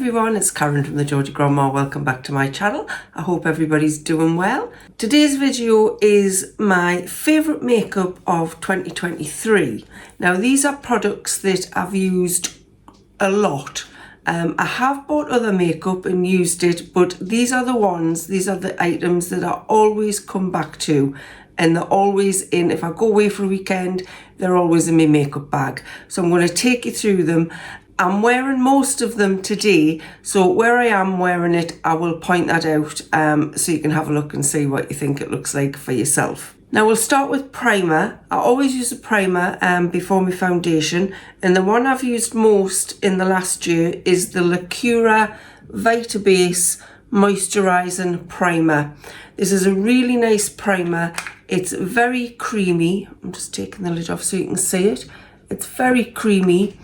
everyone, it's Karen from the Georgie Grandma. Welcome back to my channel. I hope everybody's doing well. Today's video is my favourite makeup of 2023. Now these are products that I've used a lot. I have bought other makeup and used it, but these are the items that I always come back to, and they're always in. If I go away for a weekend, they're always in my makeup bag. So I'm going to take you through them. I'm wearing most of them today, so where I am wearing it, I will point that out so you can have a look and see what you think it looks like for yourself. Now we'll start with primer. I always use a primer before my foundation, and the one I've used most in the last year is the Lacura Vitabase Moisturising Primer. This is a really nice primer. It's very creamy. I'm just taking the lid off so you can see it. It's very creamy.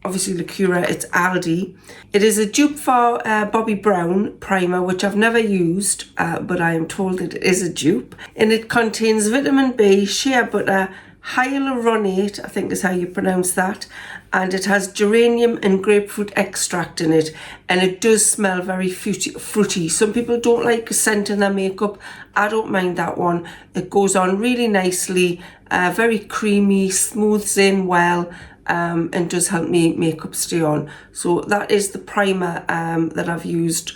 Obviously Lacura, it's Aldi. It is a dupe for Bobbi Brown primer, which I've never used, but I am told it is a dupe. And it contains vitamin B, shea butter, hyaluronate, I think is how you pronounce that, and it has geranium and grapefruit extract in it, and it does smell very fruity. Some people don't like a scent in their makeup. I don't mind that one. It goes on really nicely, very creamy, smooths in well, and does help me makeup stay on. So that is the primer that I've used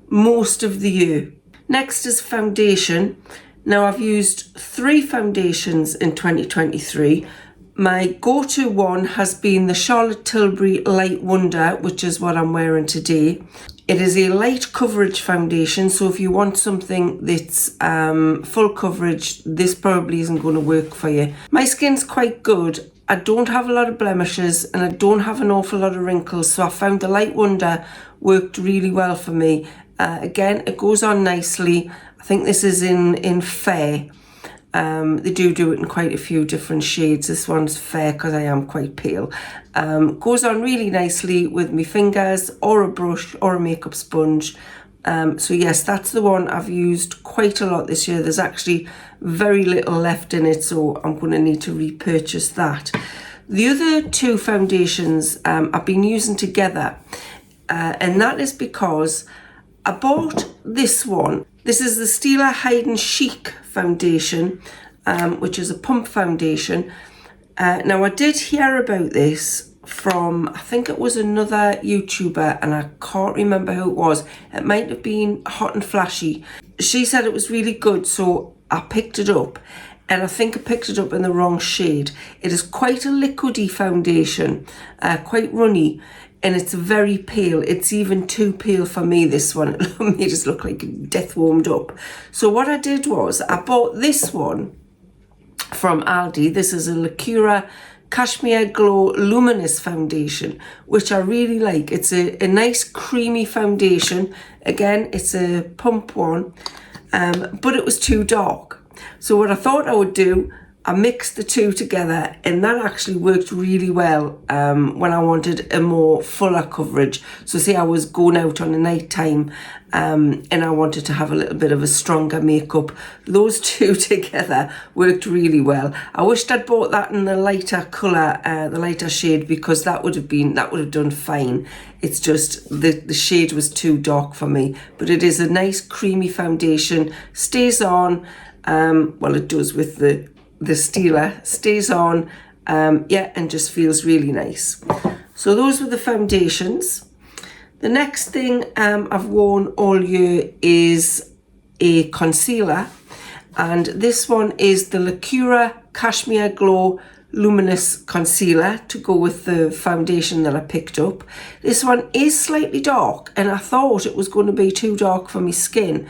most of the year. Next is foundation. Now I've used 3 foundations in 2023. My go-to one has been the Charlotte Tilbury Light Wonder, which is what I'm wearing today. It is a light coverage foundation, so if you want something that's full coverage, this probably isn't going to work for you. My skin's quite good. I don't have a lot of blemishes and I don't have an awful lot of wrinkles, so I found the Light Wonder worked really well for me. Again, it goes on nicely. I think this is in Fair. They do it in quite a few different shades. This one's Fair because I am quite pale. Goes on really nicely with my fingers or a brush or a makeup sponge. So yes, that's the one I've used quite a lot this year. There's actually very little left in it, so I'm going to need to repurchase that. The other 2 foundations I've been using together, and that is because I bought this one. This is the Stila Hide & Chic foundation, which is a pump foundation. Now I did hear about this from, I think it was another YouTuber, and I can't remember who it was. It might have been Hot and Flashy. She said it was really good, so I picked it up, and I think I picked it up in the wrong shade. It is quite a liquidy foundation, quite runny, and it's very pale. It's even too pale for me, this one. It made us look like death warmed up. So what I did was I bought this one from Aldi. This is a Lacura Cashmere Glow Luminous foundation, which I really like. It's a nice creamy foundation. Again, it's a pump one, but it was too dark. So what I thought I would do, I mixed the 2 together, and that actually worked really well when I wanted a more fuller coverage. So say I was going out on a night time and I wanted to have a little bit of a stronger makeup. Those 2 together worked really well. I wished I'd bought that in the lighter colour, the lighter shade, because that would have done fine. It's just the shade was too dark for me. But it is a nice creamy foundation, stays on, well it does with the Stila, stays on, yeah, and just feels really nice. So those were the foundations. The next thing I've worn all year is a concealer, and this one is the Lacura Cashmere Glow Luminous Concealer to go with the foundation that I picked up. This one is slightly dark, and I thought it was going to be too dark for my skin,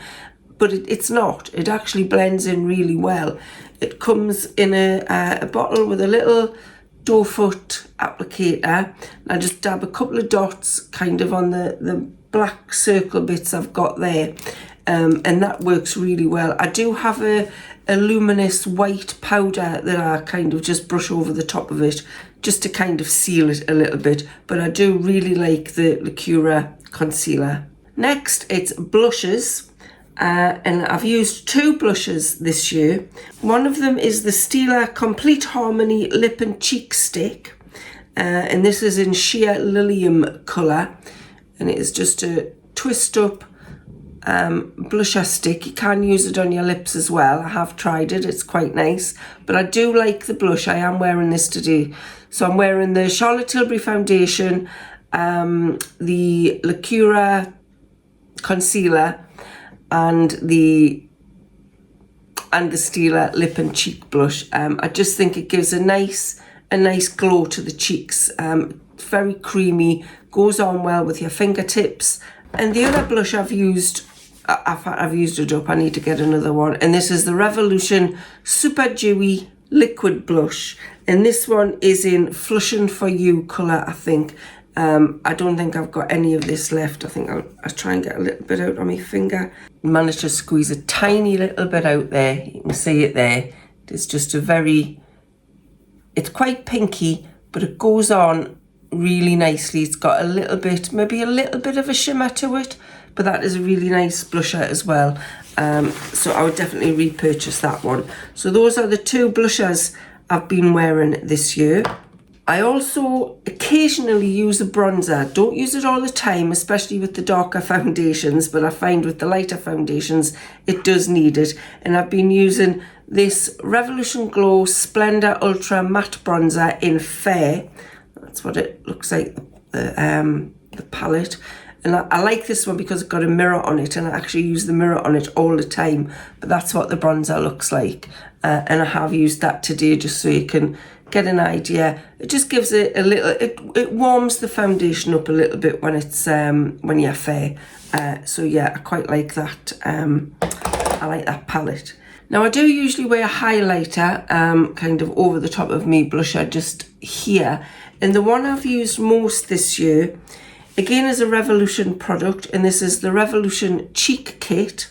but it's not. It actually blends in really well. It comes in a bottle with a little doe foot applicator. I just dab a couple of dots kind of on the black circle bits I've got there, and that works really well. I do have a luminous white powder that I kind of just brush over the top of it just to kind of seal it a little bit, but I do really like the Lacura concealer. Next, it's blushes. And I've used 2 blushes this year. One of them is the Stila Complete Harmony Lip and Cheek Stick, and this is in Sheer Lilium colour. and it is just a twist up blusher stick. You can use it on your lips as well. I have tried it, it's quite nice, but I do like the blush. I am wearing this today. So I'm wearing the Charlotte Tilbury foundation, the Lacura concealer, and the Stila lip and cheek blush. I just think it gives a nice glow to the cheeks. Very creamy, goes on well with your fingertips. And the other blush I've used it up. I need to get another one. And this is the Revolution Super Dewy Liquid Blush. And this one is in Flushing For You colour, I think. I don't think I've got any of this left. I think I'll try and get a little bit out on my finger. Managed to squeeze a tiny little bit out there. You can see it there. It's just it's quite pinky, but it goes on really nicely. It's got maybe a little bit of a shimmer to it, but that is a really nice blusher as well. So I would definitely repurchase that one. So those are the two blushers I've been wearing this year. I also occasionally use a bronzer. Don't use it all the time, especially with the darker foundations, but I find with the lighter foundations, it does need it. And I've been using this Revolution Glow Splendor Ultra Matte Bronzer in Fair. That's what it looks like, the palette. And I like this one because it's got a mirror on it, and I actually use the mirror on it all the time. But that's what the bronzer looks like. And I have used that today just so you can get an idea. It just gives it a little, it warms the foundation up a little bit when it's when you're fair. So yeah, I quite like that. I like that palette. Now I do usually wear a highlighter kind of over the top of me blusher just here. And the one I've used most this year, again, is a Revolution product, and this is the Revolution Chic Kit.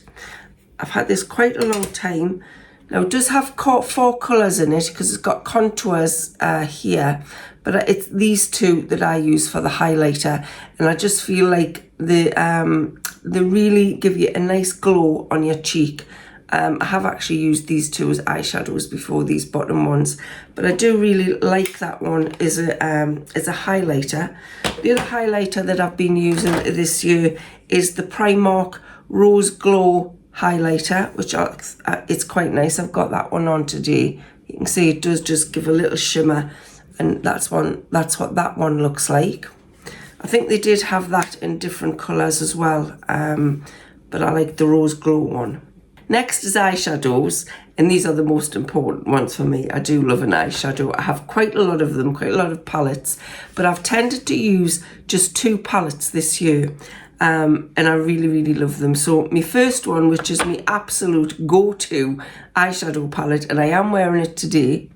I've had this quite a long time. Now it does have 4 colours in it because it's got contours here, but it's these two that I use for the highlighter, and I just feel like they really give you a nice glow on your cheek. I have actually used these two as eyeshadows before, these bottom ones, but I do really like that one as a highlighter. The other highlighter that I've been using this year is the Primark Rose Glow highlighter, which it's quite nice. I've got that one on today. You can see it does just give a little shimmer, and that's what that one looks like. I think they did have that in different colours as well, but I like the Rose Glow one. Next is eyeshadows, and these are the most important ones for me. I do love an eyeshadow. I have quite a lot of them, quite a lot of palettes, but I've tended to use just 2 palettes this year, and I really, really love them. So my first one, which is my absolute go-to eyeshadow palette, and I am wearing it today,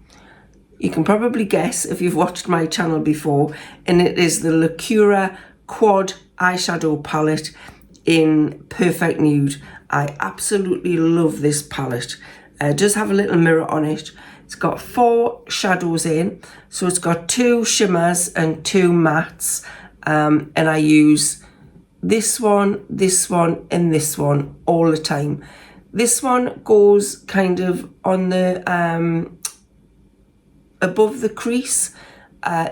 you can probably guess if you've watched my channel before, and it is the Lacura Quad eyeshadow palette in Perfect Nude. I absolutely love this palette. It does have a little mirror on it. It's got 4 shadows in, so it's got 2 shimmers and 2 mattes, and I use this one, and this one all the time. This one goes kind of on the above the crease.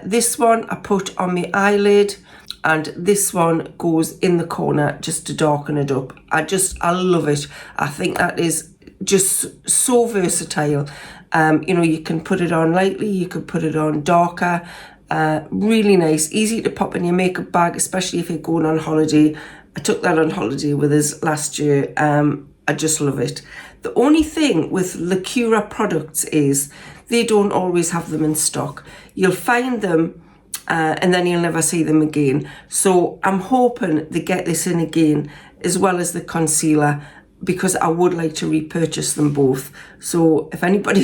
This one I put on my eyelid, and this one goes in the corner just to darken it up. I love it. I think that is just so versatile. You know, you can put it on lightly, you could put it on darker. Really nice, easy to pop in your makeup bag, especially if you're going on holiday. I took that on holiday with us last year. I just love it. The only thing with Lacura products is they don't always have them in stock. You'll find them and then you'll never see them again. So I'm hoping they get this in again, as well as the concealer, because I would like to repurchase them both. So if anybody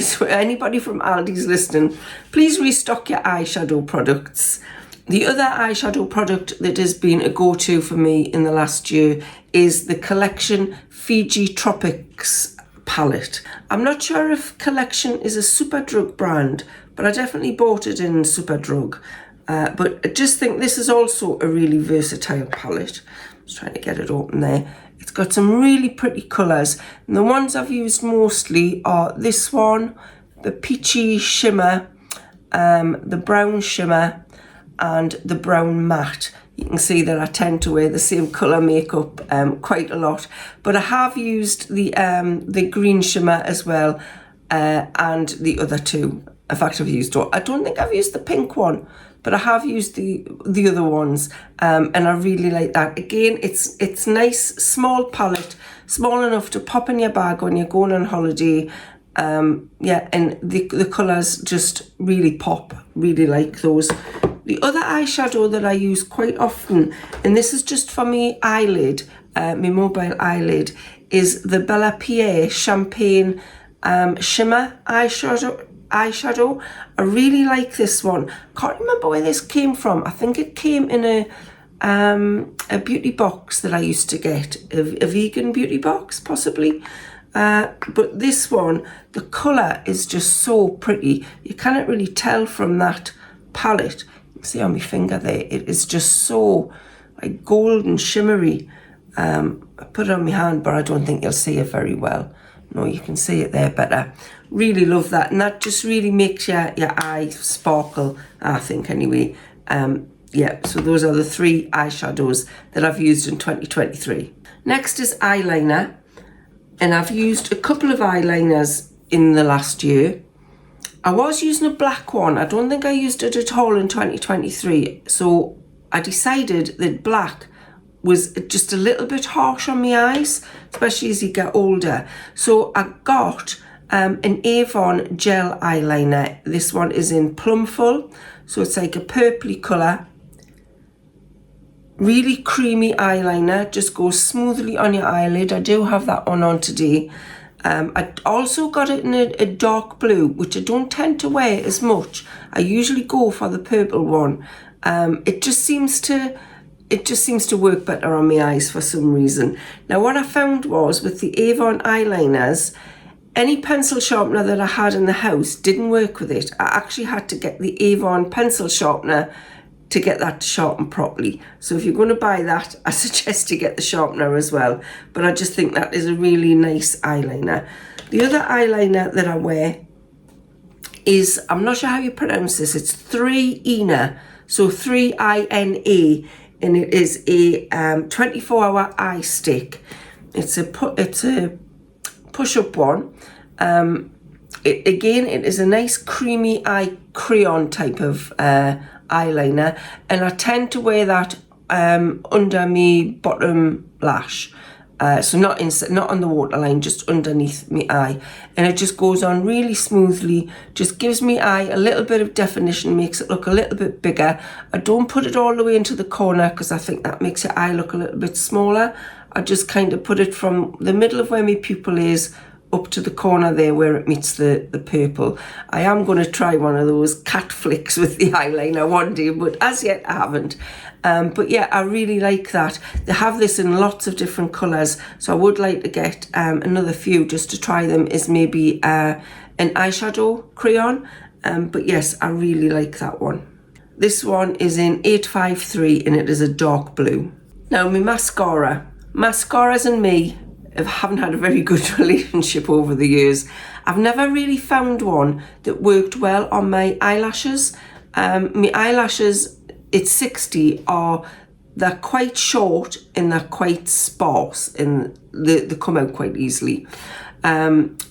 from Aldi's listening, please restock your eyeshadow products. The other eyeshadow product that has been a go-to for me in the last year is the Collection Fiji Tropics palette. I'm not sure if Collection is a Superdrug brand, but I definitely bought it in Superdrug. But I just think this is also a really versatile palette. I was trying to get it open there. It's got some really pretty colours. And the ones I've used mostly are this one, the peachy shimmer, the brown shimmer, and the brown matte. You can see that I tend to wear the same colour makeup quite a lot, but I have used the green shimmer as well, and the other two. In fact, I've used, I don't think I've used the pink one, but I have used the other ones, and I really like that. Again, it's nice, small palette, small enough to pop in your bag when you're going on holiday. Yeah, and the colours just really pop, really like those. The other eyeshadow that I use quite often, and this is just for me eyelid, my mobile eyelid, is the Bella Pierre Champagne Shimmer eyeshadow. I really like this one. Can't remember where this came from. I think it came in a beauty box that I used to get, a vegan beauty box possibly. But this one, the colour is just so pretty. You cannot really tell from that palette. You can see on my finger there, it is just so like golden shimmery. I put it on my hand, but I don't think you'll see it very well. No, you can see it there better. Really love that, and that just really makes your eye sparkle, I think anyway. Yeah, so those are the 3 eyeshadows that I've used in 2023. Next is eyeliner, and I've used a couple of eyeliners in the last year. I was using a black one. I don't think I used it at all in 2023, so I decided that black was just a little bit harsh on my eyes, especially as you get older. So I got an Avon gel eyeliner. This one is in Plumful, so it's like a purpley colour. Really creamy eyeliner, just goes smoothly on your eyelid. I do have that one on today. I also got it in a dark blue, which I don't tend to wear as much. I usually go for the purple one. It just seems to work better on my eyes for some reason. Now what I found was with the Avon eyeliners, any pencil sharpener that I had in the house didn't work with it. I actually had to get the Avon pencil sharpener to get that to sharpen properly. So if you're going to buy that, I suggest you get the sharpener as well. But I just think that is a really nice eyeliner. The other eyeliner that I wear is, I'm not sure how you pronounce this, it's 3INA, so 3INA, and it is a 24-hour eye stick. It's a push-up one. Again, it is a nice creamy eye crayon type of eyeliner, and I tend to wear that under my bottom lash, so not on the waterline, just underneath my eye, and it just goes on really smoothly, just gives me eye a little bit of definition, makes it look a little bit bigger. I don't put it all the way into the corner because I think that makes your eye look a little bit smaller. I just kind of put it from the middle of where my pupil is up to the corner there where it meets the purple. I am going to try one of those cat flicks with the eyeliner one day, but as yet I haven't. But yeah, I really like that. They have this in lots of different colours, so I would like to get another few just to try them as maybe an eyeshadow crayon. But yes, I really like that one. This one is in 853 and it is a dark blue. Now my mascaras and me haven't had a very good relationship over the years. I've never really found one that worked well on my eyelashes. My eyelashes at 60 they're quite short and they're quite sparse and they come out quite easily. And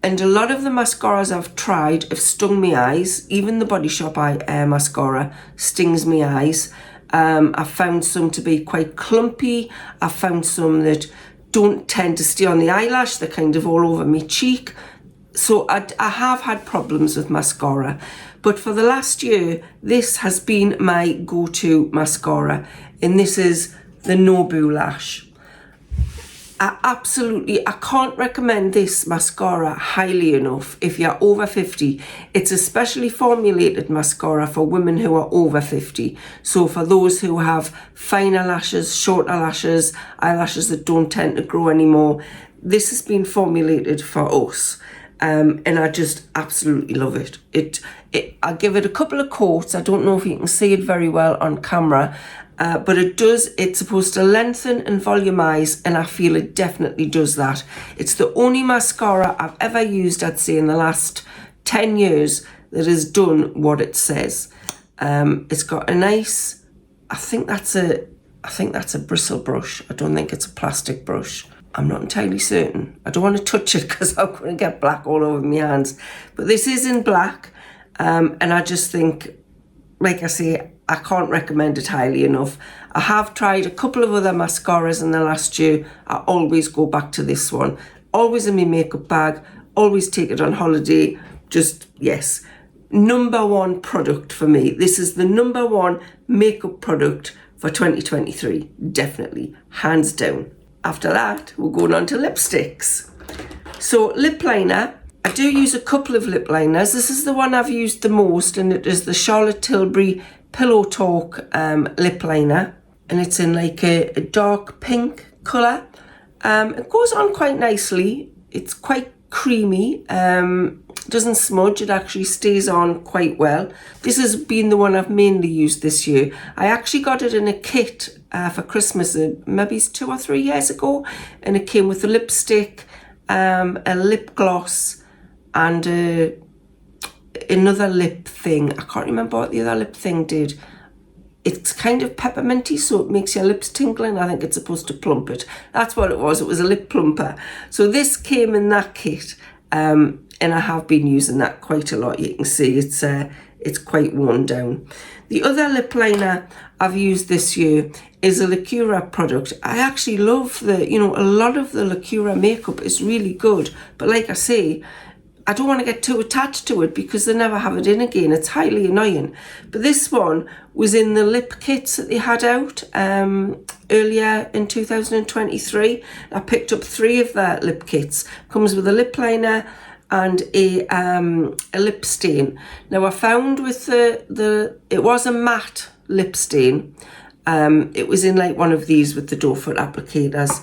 a lot of the mascaras I've tried have stung my eyes. Even the Body Shop mascara stings my eyes. I've found some to be quite clumpy. I've found some that don't tend to stay on the eyelash, they're kind of all over my cheek. So I have had problems with mascara, but for the last year this has been my go-to mascara, and this is the Nobu Lash. I can't recommend this mascara highly enough if you're over 50. It's a specially formulated mascara for women who are over 50. So for those who have finer lashes, shorter lashes, eyelashes that don't tend to grow anymore, this has been formulated for us. And I just absolutely love it. I give it a couple of coats. I don't know if you can see it very well on camera. But it's supposed to lengthen and volumize, and I feel it definitely does that. It's the only mascara I've ever used, I'd say, in the last 10 years that has done what it says. It's got a nice, I think that's a bristle brush. I don't think it's a plastic brush. I'm not entirely certain. I don't want to touch it because I'm going to get black all over my hands. But this is in black, and I just think, like I say, I can't recommend it highly enough. I have tried a couple of other mascaras in the last year. I always go back to this one. Always in my makeup bag, always take it on holiday. Just, yes, #1 product for me. This is the #1 makeup product for 2023, definitely, hands down. After that, we're going on to lipsticks. So lip liner, I do use a couple of lip liners. This is the one I've used the most, and it is the Charlotte Tilbury Pillow Talk lip liner, and it's in like a dark pink colour. It goes on quite nicely. It's quite creamy. Doesn't smudge. It actually stays on quite well. This has been the one I've mainly used this year. I actually got it in a kit for Christmas, maybe 2 or 3 years ago, and it came with a lipstick, a lip gloss, and another lip thing. I can't remember what the other lip thing did. It's kind of pepperminty, so it makes your lips tingle, and I think it's supposed to plump it. That's what it was. It was a lip plumper. So this came in that kit, and I have been using that quite a lot. You can see it's quite worn down. The other lip liner I've used this year is a Lacura product. I actually love a lot of the Lacura makeup is really good, but like I say, I don't want to get too attached to it because they never have it in again. It's highly annoying. But this one was in the lip kits that they had out earlier in 2023. I picked up 3 of their lip kits. Comes with a lip liner and a lip stain. Now I found with it was a matte lip stain. It was in like one of these with the doe foot applicators.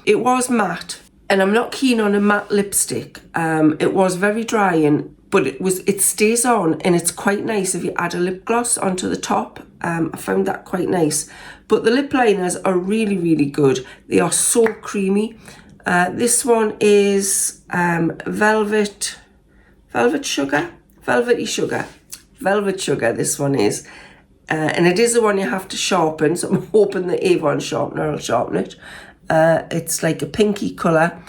It was matte. And I'm not keen on a matte lipstick. It was very drying, but it stays on, and it's quite nice if you add a lip gloss onto the top. I found that quite nice. But the lip liners are really, really good. They are so creamy. This one is Velvet Sugar. This one is. And it is the one you have to sharpen, so I'm hoping the Avon sharpener will sharpen it. It's like a pinky colour.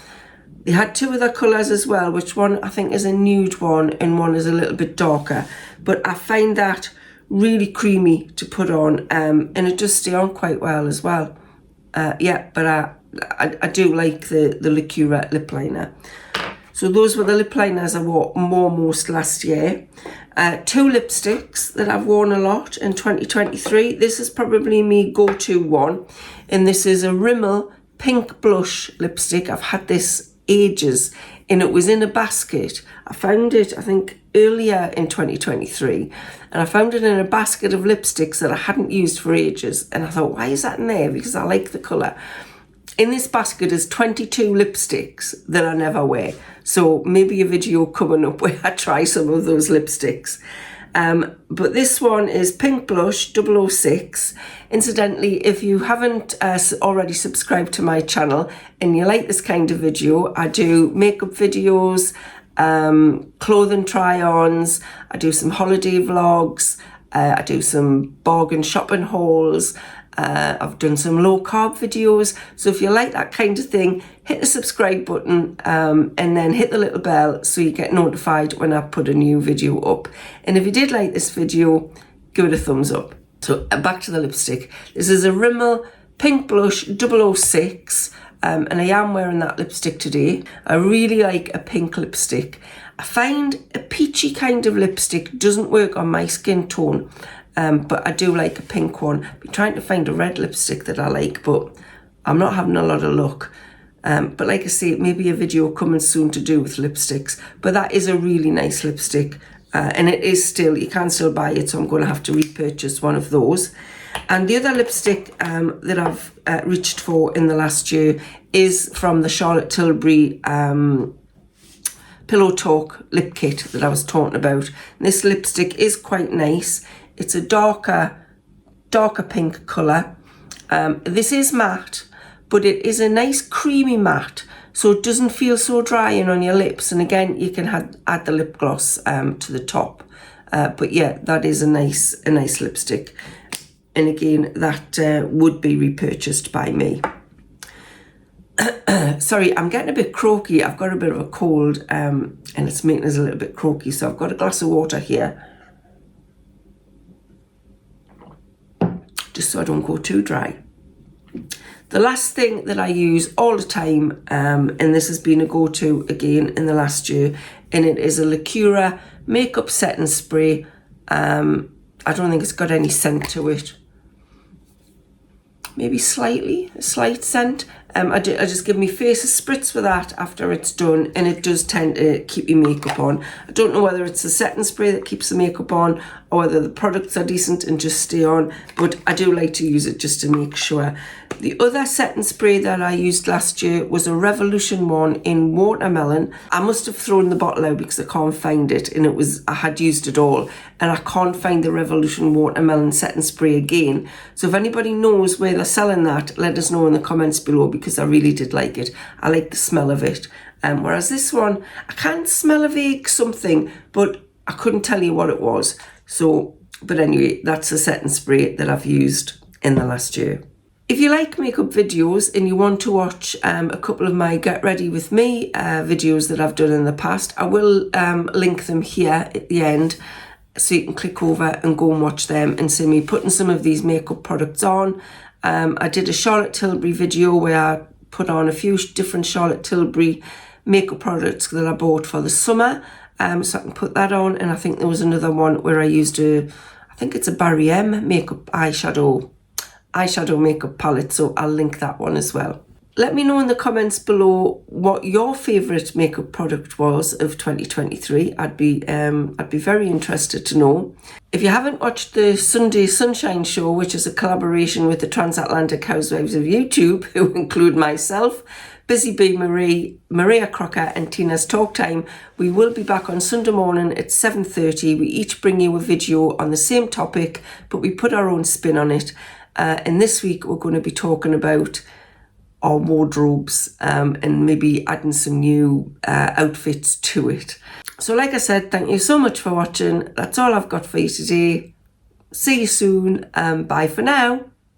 They had 2 other colours as well, which one I think is a nude one and one is a little bit darker. But I find that really creamy to put on, and it does stay on quite well as well. But I do like the Lacura lip liner. So those were the lip liners I wore most last year. 2 lipsticks that I've worn a lot in 2023. This is probably me go-to one, and this is a Rimmel Pink Blush lipstick. I've had this ages, and it was in a basket. I found it, I think, earlier in 2023, and I found it in a basket of lipsticks that I hadn't used for ages, and I thought, why is that in there? Because I like the colour. In this basket is 22 lipsticks that I never wear. So maybe a video coming up where I try some of those lipsticks. But this one is Pink Blush 006. Incidentally, if you haven't already subscribed to my channel and you like this kind of video, I do makeup videos, clothing try-ons, I do some holiday vlogs, I do some bargain shopping hauls, I've done some low carb videos. So if you like that kind of thing, hit the subscribe button and then hit the little bell so you get notified when I put a new video up. And if you did like this video, give it a thumbs up. So back to the lipstick. This is a Rimmel Pink Blush 006, and I am wearing that lipstick today. I really like a pink lipstick. I find a peachy kind of lipstick doesn't work on my skin tone. But I do like a pink one. I've been trying to find a red lipstick that I like, but I'm not having a lot of luck. But like I say, maybe a video coming soon to do with lipsticks. But that is a really nice lipstick. And it is still, you can still buy it, so I'm going to have to repurchase one of those. And the other lipstick that I've reached for in the last year is from the Charlotte Tilbury Pillow Talk lip kit that I was talking about. And this lipstick is quite nice. It's a darker pink colour. This is matte, but it is a nice creamy matte, so it doesn't feel so drying on your lips. And again, you can add the lip gloss to the top. But yeah, that is a nice lipstick. And again, that would be repurchased by me. Sorry, I'm getting a bit croaky. I've got a bit of a cold, and it's making us a little bit croaky. So I've got a glass of water here, just so I don't go too dry. The last thing that I use all the time, and this has been a go-to again in the last year, and it is a Lacura makeup setting spray. I don't think it's got any scent to it. Maybe a slight scent. I just give my face a spritz with that after it's done, and it does tend to keep your makeup on. I don't know whether it's the setting spray that keeps the makeup on or whether the products are decent and just stay on, but I do like to use it just to make sure. The other setting spray that I used last year was a Revolution one in Watermelon. I must have thrown the bottle out because I can't find it, and I had used it all, and I can't find the Revolution Watermelon setting spray again. So if anybody knows where they're selling that, let us know in the comments below, because I really did like it. I like the smell of it. Whereas this one, I can't smell a vague something, but I couldn't tell you what it was. So, but anyway, that's a setting spray that I've used in the last year. If you like makeup videos and you want to watch a couple of my Get Ready With Me videos that I've done in the past, I will link them here at the end, so you can click over and go and watch them and see me putting some of these makeup products on. I did a Charlotte Tilbury video where I put on a few different Charlotte Tilbury makeup products that I bought for the summer, so I can put that on. And I think there was another one where I used I think it's a Barry M makeup eyeshadow makeup palette, so I'll link that one as well. Let me know in the comments below what your favourite makeup product was of 2023. I'd be very interested to know. If you haven't watched the Sunday Sunshine Show, which is a collaboration with the Transatlantic Housewives of YouTube, who include myself, Busy Bee Marie, Maria Crocker and Tina's Talk Time, we will be back on Sunday morning at 7:30. We each bring you a video on the same topic, but we put our own spin on it. And this week we're going to be talking about our wardrobes, and maybe adding some new outfits to it. So like I said, thank you so much for watching. That's all I've got for you today. See you soon. Bye for now.